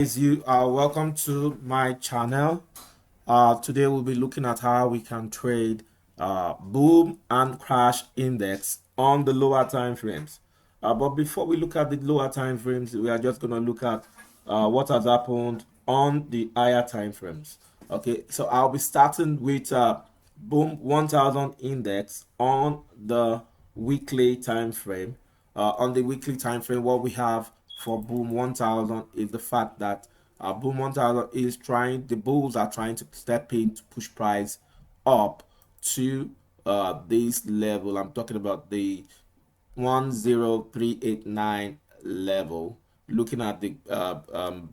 Welcome to my channel. Today we'll be looking at how we can trade boom and crash index on the lower time frames. But before we look at the lower time frames, we are just going to look at what has happened on the higher time frames. Okay, so I'll be starting with boom 1000 index on the weekly time frame. On the weekly time frame, what we have for boom 1000 is the fact that boom 1000 is the bulls are trying to step in to push price up to this level. I'm talking about the 10389 level. Looking at the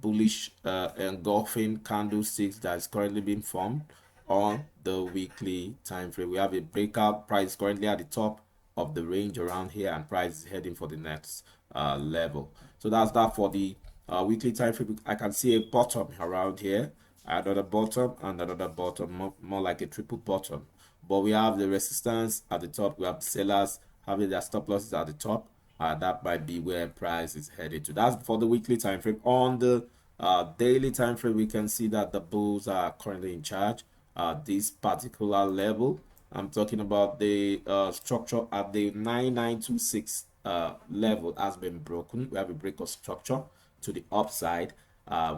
bullish engulfing candlesticks that is currently being formed on the weekly time frame. We have a breakout price currently at the top of the range around here, and price is heading for the next level. So that's that for the weekly time frame. I can see a bottom around here, another bottom, and another bottom, more like a triple bottom. But we have the resistance at the top. We have the sellers having their stop losses at the top. That might be where price is headed to. That's for the weekly time frame. On the daily time frame, we can see that the bulls are currently in charge. This particular level, I'm talking about the structure at the 9926 level has been broken. We have a break of structure to the upside.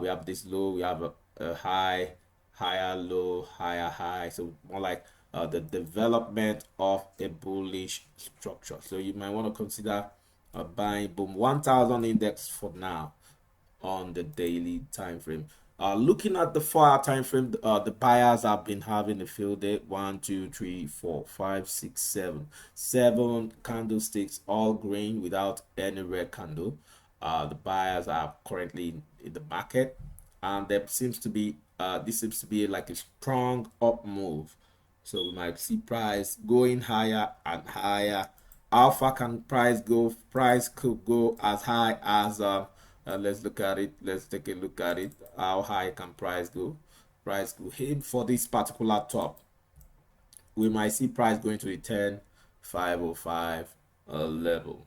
We have this low, we have a high, higher low, higher high. So more like the development of a bullish structure. So you might want to consider buying boom 1000 index for now on the daily time frame. Looking at the 4-hour time frame, the buyers have been having a field day. 1 2 3 4 5 6 7 candlesticks, all green without any red candle. The buyers are currently in the market, and there seems to be this seems to be like a strong up move. So we might see price going higher and higher. How far can price go? Price could go as high as let's look at it. Let's take a look at it. How high can price go? Price could aim for this particular top. We might see price going to the 10,505 level.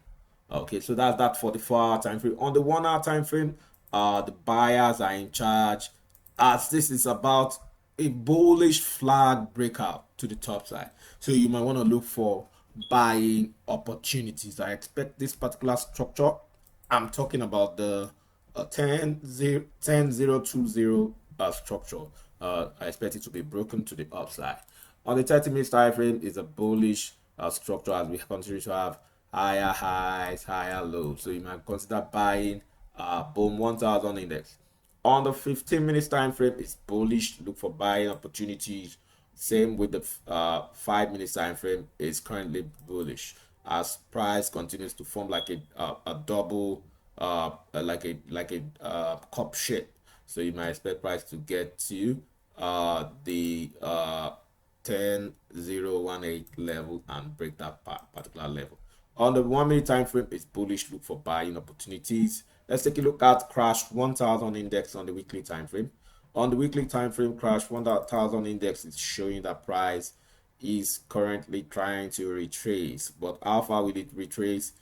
Okay, so that's that for the 4-hour time frame. On the 1-hour time frame, the buyers are in charge, as this is about a bullish flag breakout to the top side. So you might want to look for buying opportunities. I expect this particular structure, I'm talking about the 10020 structure. I expect it to be broken to the upside. On the 30-minute time frame is a bullish structure, as we continue to have higher highs, higher lows. So you might consider buying boom 1000 index. On the 15 minutes time frame, it's bullish. Look for buying opportunities. Same with the 5 minutes time frame, is currently bullish as price continues to form like a double like a cup shape. So you might expect price to get to the 10018 level and break that particular level. On the 1 minute time frame, it's bullish. Look for buying opportunities. Let's take a look at crash 1000 index on the weekly time frame. On the weekly time frame, crash 1000 index is showing that price is currently trying to retrace, but how far will it retrace?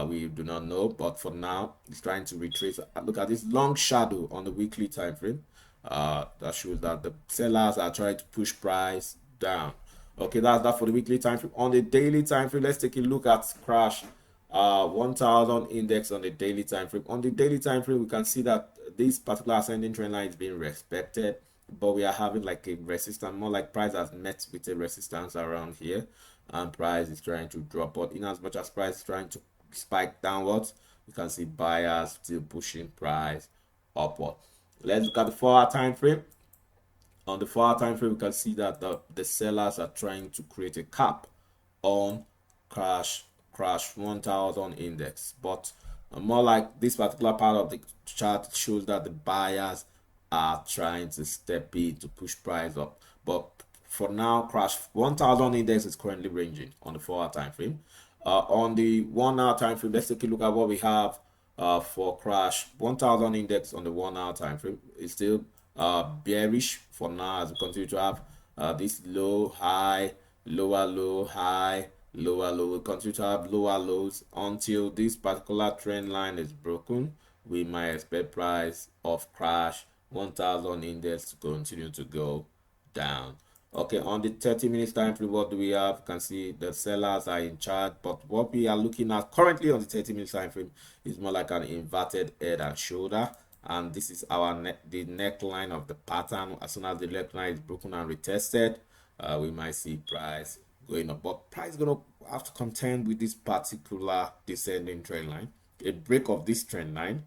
We do not know, but for now it's trying to retrace. Look at this long shadow on the weekly time frame. That shows that the sellers are trying to push price down. Okay, that's that for the weekly time frame. On the daily time frame, let's take a look at crash 1000 index on the daily time frame. On the daily time frame, we can see that this particular ascending trend line is being respected, but we are having like a resistance, more like price has met with a resistance around here, and price is trying to drop. But in as much as price is trying to spike downwards, you can see buyers still pushing price upward. Let's look at the 4-hour time frame. On the 4-hour time frame, we can see that the sellers are trying to create a cap on crash 1000 index, but more like this particular part of the chart shows that the buyers are trying to step in to push price up. But for now, crash 1000 index is currently ranging on the 4-hour time frame. On the 1-hour time frame, let's take a look at what we have for crash 1000 index on the 1-hour time frame. It's still bearish for now, as we continue to have this low high, lower low, high, lower low. We continue to have lower lows until this particular trend line is broken. we might expect price of crash 1000 index to continue to go down. Okay, on the 30 minutes time frame, what do we have? You can see the sellers are in charge, but what we are looking at currently on the 30 minutes time frame is more like an inverted head and shoulder, and this is our the neckline of the pattern. As soon as the neckline is broken and retested, we might see price going up, but price is gonna have to contend with this particular descending trend line. A break of this trend line,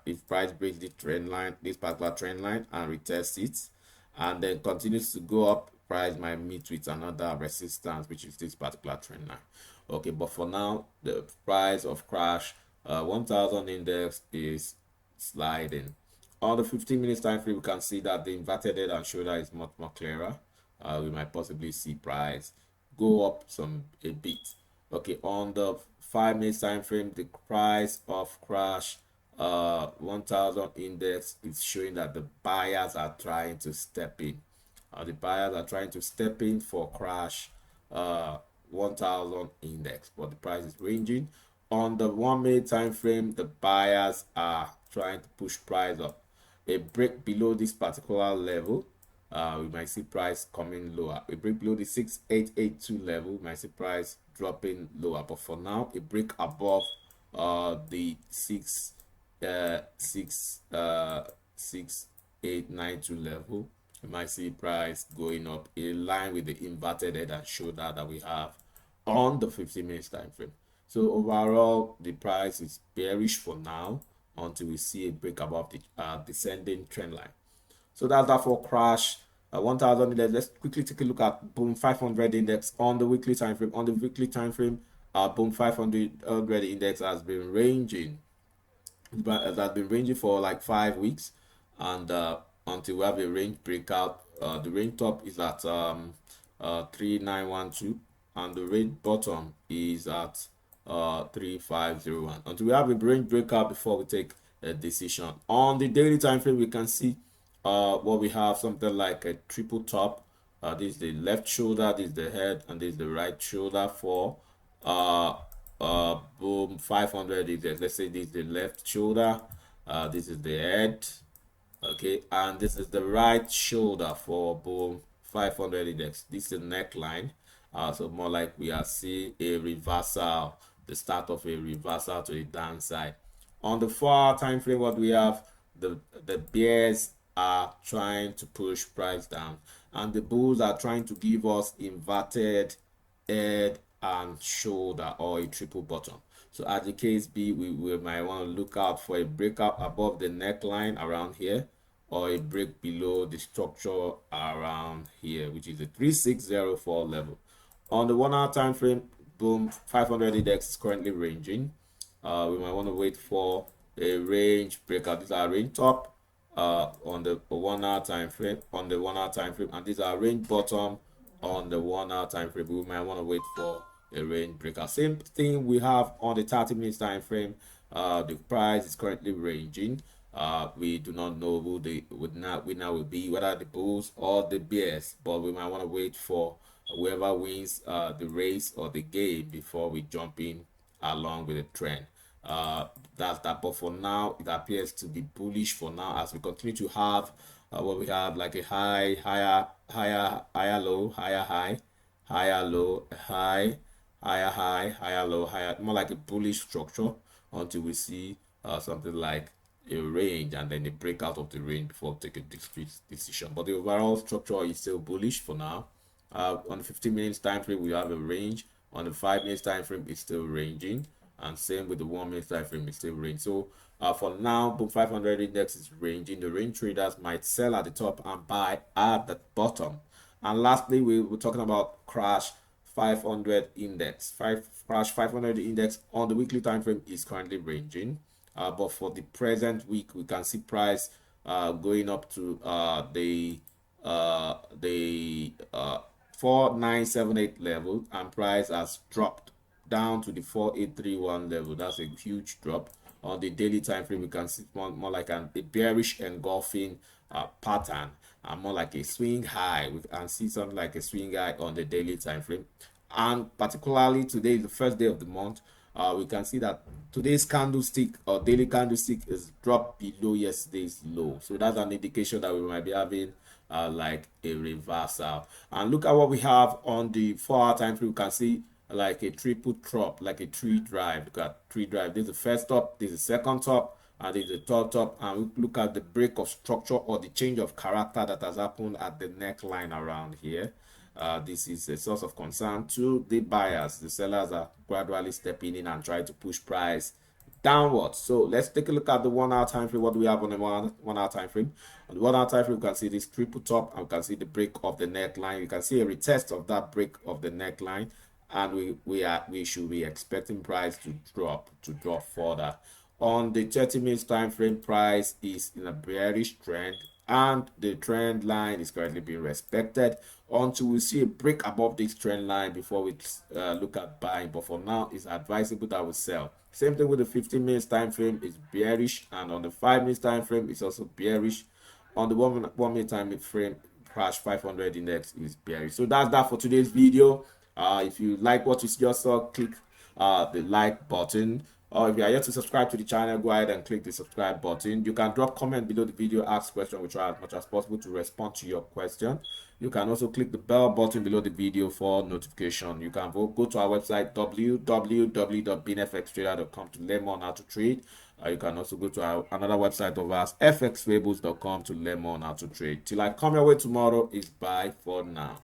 if price breaks the trend line, this particular trend line, and retests it, and then continues to go up, price might meet with another resistance, which is this particular trend line. Okay, but for now, the price of crash 1000 index is sliding. On the 15 minutes time frame, we can see that the inverted head and shoulder is much more clearer. We might possibly see price go up a bit. Okay, on the 5 minutes time frame, the price of crash 1000 index is showing that the buyers are trying to step in. The buyers are trying to step in for crash 1000 index, but the price is ranging. On the 1 minute time frame, the buyers are trying to push price up. A break below this particular level, we might see price coming lower. A break below the 6882 level, we might see price dropping lower. But for now, a break above the 6892 level, we might see price going up in line with the inverted head and shoulder that we have on the 15 minutes time frame. So overall, the price is bearish for now until we see a break above the descending trend line. So that's that for crash 1000 index. Let's quickly take a look at boom 500 index on the weekly time frame. On the weekly time frame, boom 500 index has been ranging, but it has been ranging for like 5 weeks, and until we have a range breakout. The range top is at 3912, and the range bottom is at 3501. Until we have a range breakout before we take a decision. On the daily time frame, we can see what we have, something like a triple top. This is the left shoulder, this is the head, and this is the right shoulder for boom 500 index. Let's say this is the left shoulder, this is the head, okay, and this is the right shoulder for boom 500 index. This is the neckline. So more like we are seeing a reversal, the start of a reversal to the downside. On the 4-hour time frame, what we have, the bears are trying to push price down, and the bulls are trying to give us inverted head and shoulder, or a triple bottom. So as the case be, we might want to look out for a breakout above the neckline around here, or a break below the structure around here, which is the 3604 level. On the 1-hour time frame, boom 500 index is currently ranging. We might want to wait for a range breakout. These are range top on the 1-hour time frame, and these are range bottom on the 1-hour time frame. We might want to wait for a range breakout. Same thing we have on the 30 minutes time frame. The price is currently ranging. We do not know who the winner will be, whether the bulls or the bears, but we might want to wait for whoever wins the race or the game before we jump in along with the trend. That's that. But for now, it appears to be bullish for now, as we continue to have what we have, like a higher low, higher high, higher low, higher low, higher, more like a bullish structure, until we see something like a range and then a breakout of the range before we take a discrete decision. But the overall structure is still bullish for now. On the 15 minutes time frame, we have a range. On the 5 minutes time frame, it's still ranging, and same with the 1 minute time frame, it's still ranging. So for now, boom 500 index is ranging. The range traders might sell at the top and buy at the bottom. And lastly, we were talking about crash 500 index. Crash 500 index on the weekly time frame is currently ranging. But for the present week, we can see price going up to the 4978 level, and price has dropped down to the 4831 level. That's a huge drop. On the daily time frame, we can see more like a bearish engulfing pattern, and more like a swing high. We can see something like a swing high on the daily time frame. And particularly today is the first day of the month. we can see that today's candlestick or daily candlestick is dropped below yesterday's low. So that's an indication that we might be having like a reversal. And look at what we have on the 4-hour time frame. You can see like a triple top, like a tree drive. Look at tree drive. This is the first top, this is the second top, and this is the third top. And we look at the break of structure or the change of character that has happened at the neckline around here. This is a source of concern to the buyers. The sellers are gradually stepping in and trying to push price downwards. So let's take a look at the 1-hour time frame. What do we have on the one hour time frame? On the 1-hour time frame, you can see this triple top and you can see the break of the neckline. You can see a retest of that break of the neckline, and we should be expecting price to drop further. On the 30 minutes time frame, price is in a bearish trend and the trend line is currently being respected until we see a break above this trend line before we look at buying. But for now, it's advisable that we sell. Same thing with the 15 minutes time frame, is bearish, and on the 5 minutes time frame, it's also bearish. On the 1 minute time frame, crash 500 index is bearish. So that's that for today's video. If you like what you just saw, click the like button, or if you are yet to subscribe to the channel, go ahead and click the subscribe button. You can drop comment below the video, ask question. We try as much as possible to respond to your question. You can also click the bell button below the video for notification. You can go to our website www.binfxtrader.com to learn more on how to trade. You can also go to another website of ours, fxfables.com, to learn more on how to trade. Till I come your way tomorrow, is bye for now.